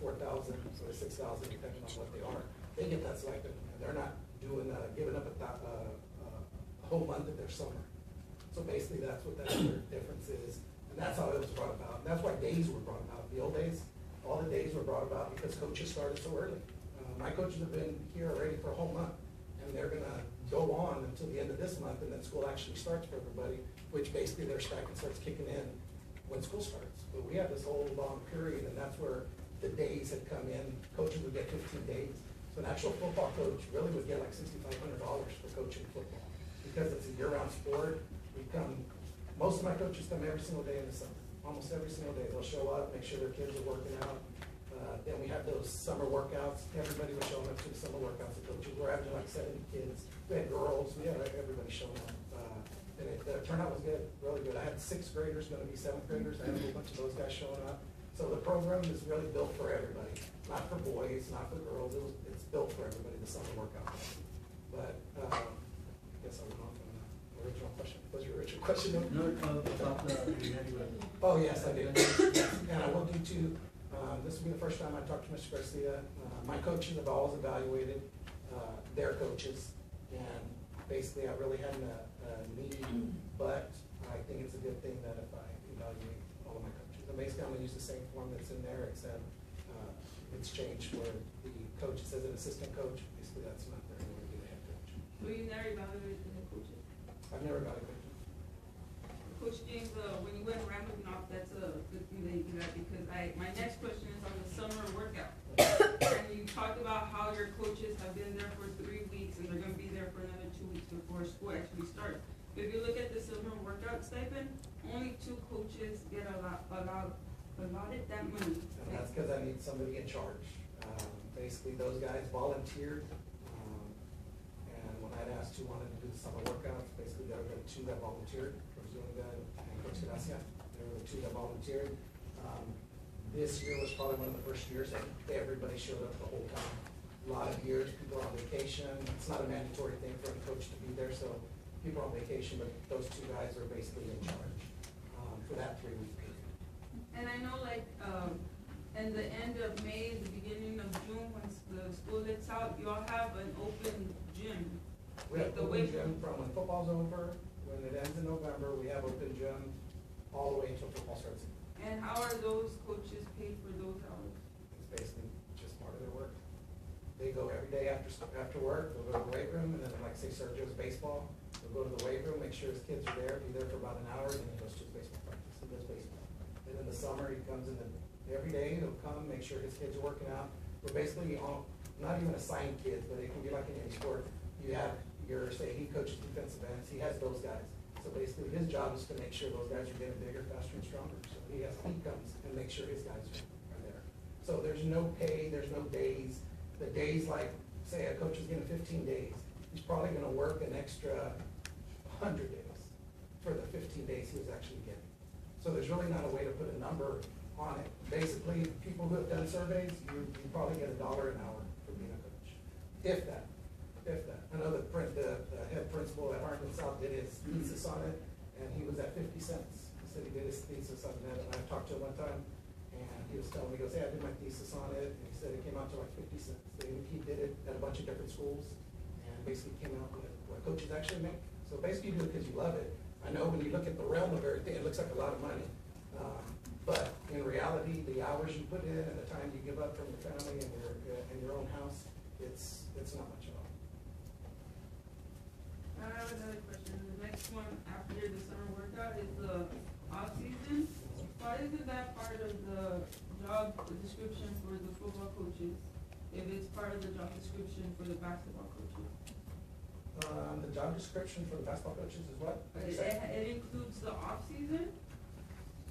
4,000, so 6,000, depending on what they are. They get that stipend, and they're not doing, giving up a whole month of their summer. So basically, that's what that other difference is, and that's how it was brought about. And that's why days were brought about. The old days, all the days were brought about because coaches started so early. My coaches have been here already for a whole month, and they're gonna go on until the end of this month, and then school actually starts for everybody, which basically their stipend starts kicking in when school starts. But we have this whole long period, and that's where the days had come in. Coaches would get 15 days. So an actual football coach really would get like $6,500 for coaching football because it's a year-round sport. Most of my coaches come every single day in the summer, almost every single day. They'll show up, make sure their kids are working out. Then we have those summer workouts. Everybody was showing up to the summer workouts. The coaches were having like 70 kids. We had girls. We had everybody showing up. And the turnout was good, really good. I had 6th graders, going to be 7th graders. I had a whole bunch of those guys showing up. So the program is really built for everybody, not for boys, not for girls. It's built for everybody, the summer workout. But I guess I went off on the original question. Was your original question? No, about the Oh, yes, I did. And I will do too. This will be the first time I talked to Mr. Garcia. My coaches have always evaluated their coaches, and basically I really hadn't need, but I think it's a good thing that if I evaluate all of my coaches. And basically I'm going to use the same form that's in there, except it's changed where the coach says an assistant coach. Basically that's not there anymore to be the head coach. So you never evaluated the head coaches? I've never evaluated. Coach James, when you went rambling off, that's a good thing that you do that, because my next question is on the summer workout. And you talked about how your coaches have been there for 3 weeks and they're going to be there for another 2 weeks before school actually starts. But if you look at the summer workout stipend, only 2 coaches get allotted that money. And that's because I need somebody in charge. Basically, those guys volunteered. And when I'd asked who wanted to do the summer workouts, basically there were the 2 that volunteered. And Coach Gracia, they were the 2 that volunteered. This year was probably one of the first years that everybody showed up the whole time. A lot of years, people are on vacation. It's not a mandatory thing for a coach to be there, so people are on vacation, but those 2 guys are basically in charge for that 3-week period. And I know, like, in the end of May, the beginning of June, when the school lets out, you all have an open gym. We have open gym from when football's over. When it ends in November, we have open gym all the way until football starts. And how are those coaches paid for those hours? It's basically just part of their work. They go every day after work, they'll go to the weight room, and then like say Sergio's baseball, they'll go to the weight room, make sure his kids are there, be there for about an hour, and then he goes to his baseball practice. He does baseball. And in the summer, he comes in every day, he'll come, make sure his kids are working out. We're basically not even assigned kids, but it can be like in any sport. You have say he coaches defensive ends, he has those guys. So basically his job is to make sure those guys are getting bigger, faster, and stronger. So he comes and makes sure his guys are there. So there's no pay, there's no days. The days, like say a coach is getting 15 days, he's probably gonna work an extra 100 days for the 15 days he was actually getting. So there's really not a way to put a number on it. Basically, people who have done surveys, you probably get $1 an hour for being a coach, if that. I know the head principal at Hartman South did his thesis on it, and he was at 50 cents. He said he did his thesis on that, and I talked to him one time, and he was telling me, he goes, hey, I did my thesis on it, and he said it came out to like 50 cents. He did it at a bunch of different schools, and basically came out with what coaches actually make. So basically you do it because you love it. I know when you look at the realm of everything, it looks like a lot of money. But in reality, the hours you put in and the time you give up from your family and your own house, it's not much at all. I have another question. The next one after the summer workout is the off season. Why isn't that part of the job description for the football coaches if it's part of the job description for the basketball coaches? The job description for the basketball coaches is what? It includes the off season.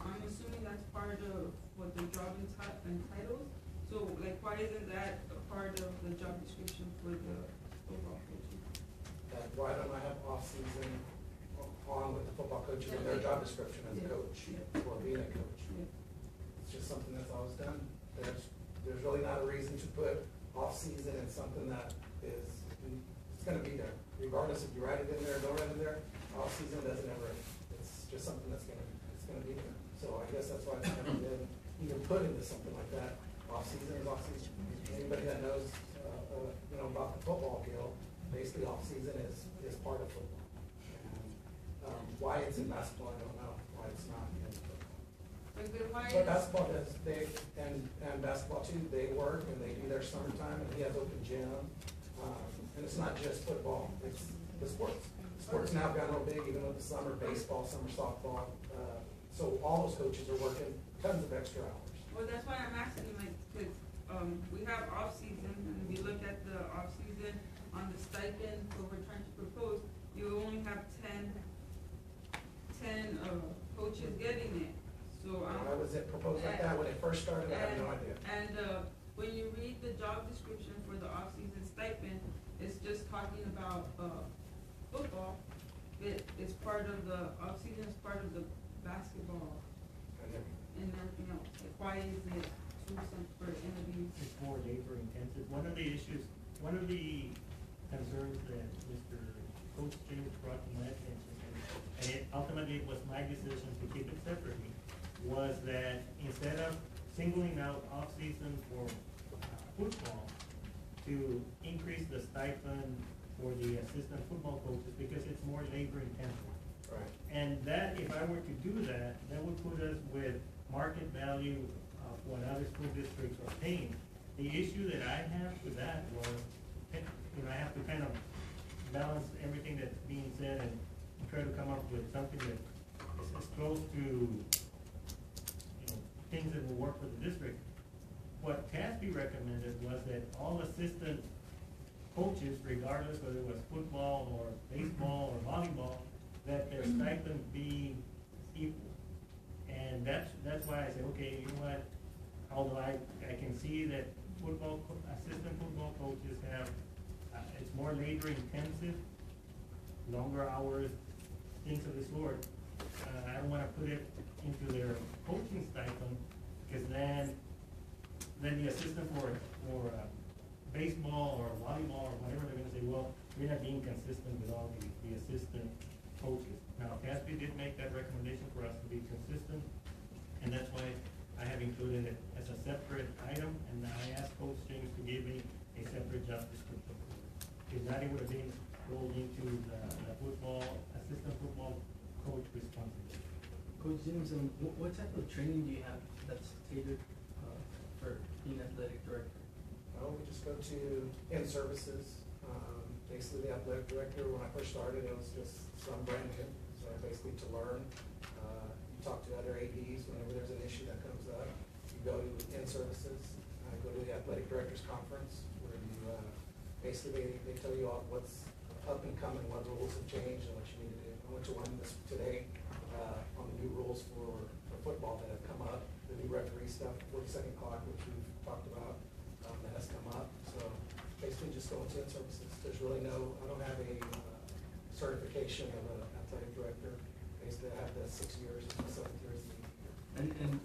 I'm assuming that's part of what the job entitles. So, like, why isn't that a part of the job description for the football coaches? Why don't I have off-season on with the football coaches in their job description as a coach or being a coach? It's just something that's always done. There's really not a reason to put off-season in something that it's going to be there. Regardless if you write it in there or don't write it in there, off-season doesn't ever, it's just something that's going to be there. So I guess that's why it's never been even put into something like that. Off-season is basically off-season is part of football. And, why it's in basketball, I don't know, why it's not in football. But basketball does, and basketball too, they work and they do their summertime, and he has open gym. And it's not just football, it's the sports. Sports now have gotten real big, even with the summer baseball, summer softball. So all those coaches are working tons of extra hours. Well, that's why I'm asking, like, because, we have off-season, and if you look at the off-season on the stipend, what we're trying to propose, you only have 10 coaches getting it. So, Why was it proposed like that when it first started? I have no idea. And, when you read the job description for the off-season stipend, it's just talking about, football. It's part of the off-season, it's part of the basketball and everything else. Like, why is it for interviews? It's more labor intensive. One of the concerns that Mr. Coach James brought to my attention, and it ultimately was my decision to keep it separately, was that instead of singling out off-season for football, to increase the stipend for the assistant football coaches, because it's more labor intensive. Right. And that, if I were to do that, that would put us with market value of what other school districts are paying. The issue that I have with that was, I have to kind of balance everything that's being said and try to come up with something that is as close to, things that will work for the district. What TASB recommended was that all assistant coaches, regardless whether it was football or baseball or volleyball, that their stipend be equal. And that's why I said, okay, you know what, although I can see that assistant football coaches have, it's more labor intensive, longer hours, things of this sort. I don't wanna put it into their coaching stipend, because then the assistant for baseball or volleyball or whatever, they're gonna say, well, we're not being consistent with all the assistant coaches. Now, TASB did make that recommendation for us to be consistent, and that's why I have included it as a separate item, and I asked Coach James to give me a separate job description. If not, it would have been rolled into the assistant football coach responsibility. Coach James, what type of training do you have that's tailored for being athletic director? Well, we just go to in-services. Basically, the athletic director, when I first started, it was just some brand new. So basically to learn, you talk to other ADs whenever there's an issue that comes up. You go to in-services, go to the athletic directors conference, where you, basically they tell you all what's up and coming, what rules have changed and what you need to do. I went to one this today, on the new rules for football that have come up, the new referee stuff, 40-second clock, which we've talked about, that has come up. So basically just going to in-services. There's really I don't have a certification of an athletic director. Basically, I have the 6 years, it's my 7th year as the And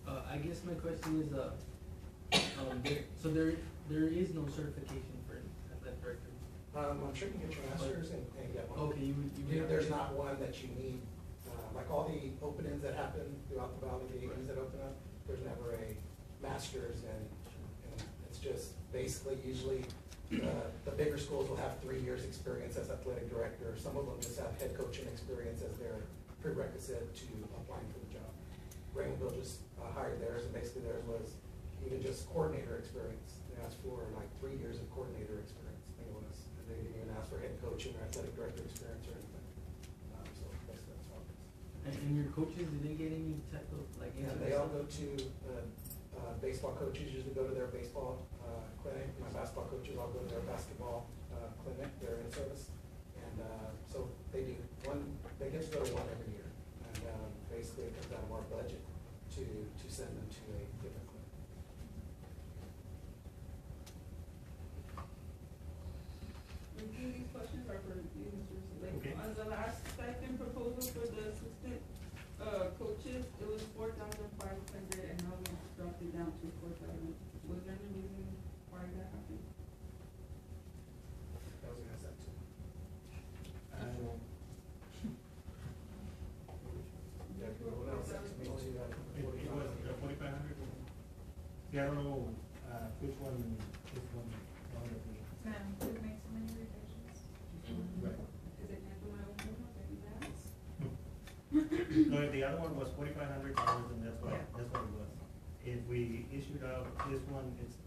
I guess my question is, so there is no certification for an athletic director? I'm sure you can get your master's and get one. Okay, There's not one that you need, like all the openings that happen throughout the valley, the ADs that open up, there's never a master's, and it's just basically usually the bigger schools will have 3 years experience as athletic director. Some of them just have head coaching experience as their prerequisite to applying for the job. Raymondville just hired theirs, and basically theirs was even just coordinator experience. They asked for like 3 years of coordinator experience, I think it was. And they didn't even ask for head coaching or athletic director experience or anything. So basically that's all it is. And your coaches, did they get any type of like? Yeah, they all go to, baseball coaches usually go to their baseball clinic. My basketball coaches all go to their basketball clinic. They're in service. And so they do they get to go to one every year. And basically it comes out of our budget to send them to a different clinic. These questions are for you, Mr. Like, Okay. on the last stipend proposal for the assistant, coaches, it was 4,500, and now we dropped it down to 4,000. Was there any reason why that happened? I was gonna ask that too. Yeah, well, that was up to me too. It was 4,500? Yeah, I don't know, which one wanted me. Could make so many revisions. Right. Is it can't do my own homework, I do that? No, the other one was $4,500, and that's what it was. If we issued out this one, it's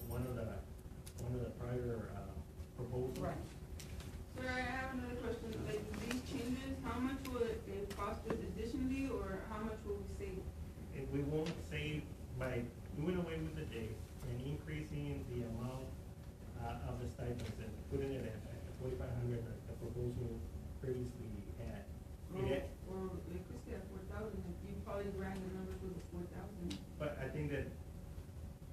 one of the prior proposals. Right. Sir, I have another question, like, these changes, how much will it cost us additionally, or how much will we save? If we won't save by doing away with the days and increasing the amount of the stipends and putting it at 4,500, the proposal previously had. Or it could stay at 4,000, you probably ran the numbers with the 4,000. But I think that,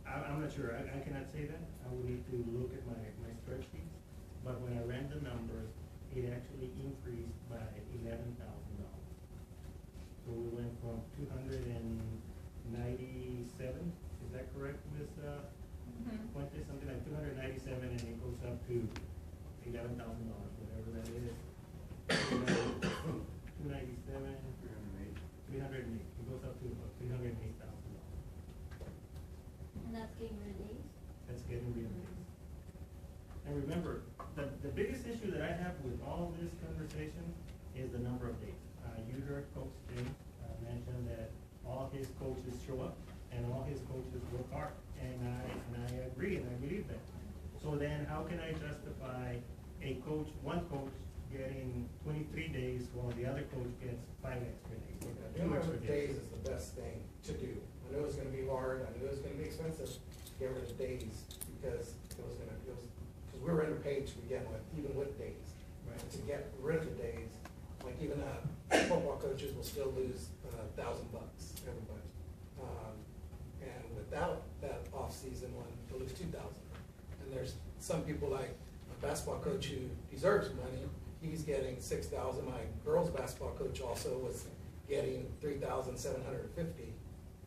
I'm not sure, I cannot say that. I would need to look at my spreadsheets. But when I ran the numbers, it actually increased by $11,000. So we went from 297, is that correct, Ms. Fuentes? Something like 297, and it goes up to $11,000, whatever that is. 297, 308. It goes up to about $308,000. And that's getting rid of days? That's getting rid of it. And remember, the biggest issue that I have with all of this conversation is the number of days. You heard Coach James mention that all his coaches show up and all his coaches work hard. And I agree and I believe that. So then how can I justify one coach getting 23 days while the other coach gets 5 extra days? Doing away with days is the best thing to do. I knew it was gonna be hard, I knew it was gonna be expensive to get rid of days, because because we were underpaid to begin with, even with days. Right. To get rid of the days, like even football coaches will still lose $1,000, everybody. And without that off-season one, they'll lose 2,000. And there's some people like a basketball coach who deserves money, he's getting 6,000. My girls basketball coach also was getting 3,750.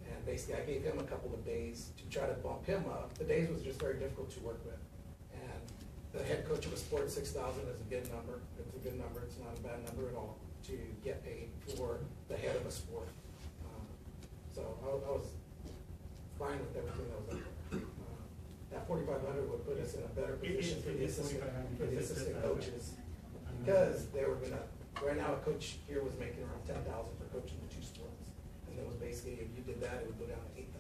And basically I gave him a couple of days to try to bump him up. The days was just very difficult to work with. And the head coach of a sport, 6,000 is a good number. It's a good number. It's not a bad number at all to get paid for the head of a sport. So I was fine with everything that was up there. That 4,500 would put us in a better position for the assistant coaches, because they were gonna, right now a coach here was making around 10,000 for coaching the 2 sports. And it was basically, if you did that, it would go down to 8,000.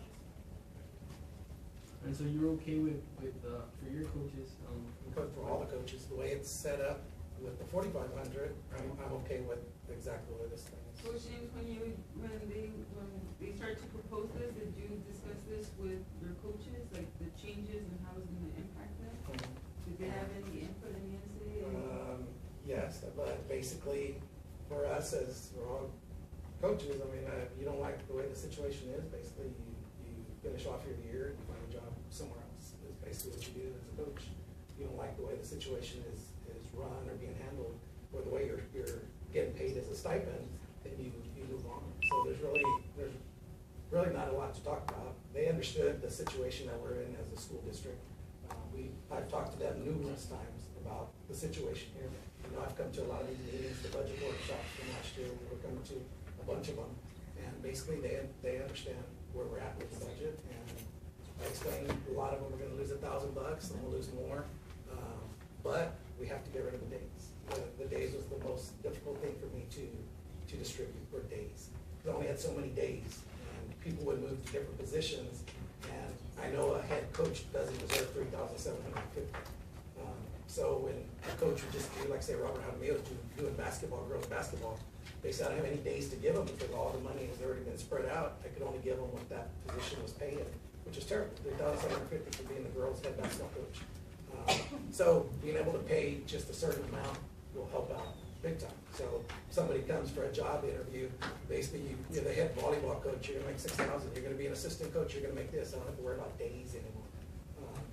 And so you're okay with for your coaches, But for all the coaches, the way it's set up with the 4,500, I'm okay with exactly the way this thing is. Coach James, when they started to propose this, did you discuss this with your coaches, like the changes and how it's gonna impact them? Did they have any input, any say? Yes, but basically, for us as we're all coaches, I mean, you don't like the way the situation is, basically you finish off your year and you find a job somewhere else. Is basically what you do as a coach. You don't like the way the situation is run or being handled, or the way you're getting paid as a stipend, then you move on. So there's really not a lot to talk about. They understood the situation that we're in as a school district. I've talked to them numerous times about the situation here. You know, I've come to a lot of these meetings, the budget workshops from last year, we're coming to a bunch of them, and basically they understand where we're at with the budget. And I explained a lot of them are going to lose $1,000, some will lose more, but we have to get rid of the days. The days was the most difficult thing for me to distribute, for days. We only had so many days, and people would move to different positions. And I know a head coach doesn't deserve 3,750. So when a coach would just do, like say Robert Jaramillo doing basketball, girls basketball, they said I don't have any days to give them because all the money has already been spread out. I could only give them what that position was paying, which is terrible. 3,750 for being the girls head basketball coach. So being able to pay just a certain amount will help out big time. So somebody comes for a job interview, basically you're the head volleyball coach, you're gonna make 6,000. You're gonna be an assistant coach, you're gonna make this. I don't have to worry about days anymore.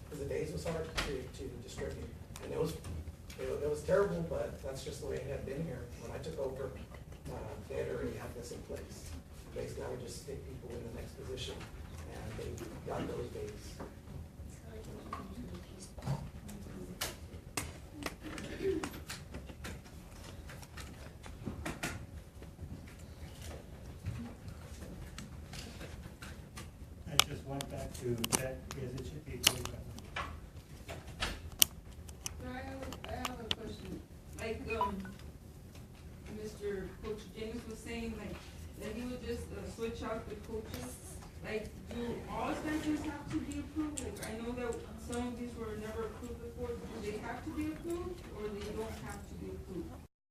Because the days was hard to distribute. And it was terrible, but that's just the way it had been here. When I took over, they had already had this in place. Basically, I would just stick people in the next position, and they got those days. I just went back to that, because it should be 4,500. So I have a question. like, Mr. Coach James was saying, like, that he would just, switch out the coaches, like, do all stipends have to be approved? Like, I know that some of these were never approved before, do they have to be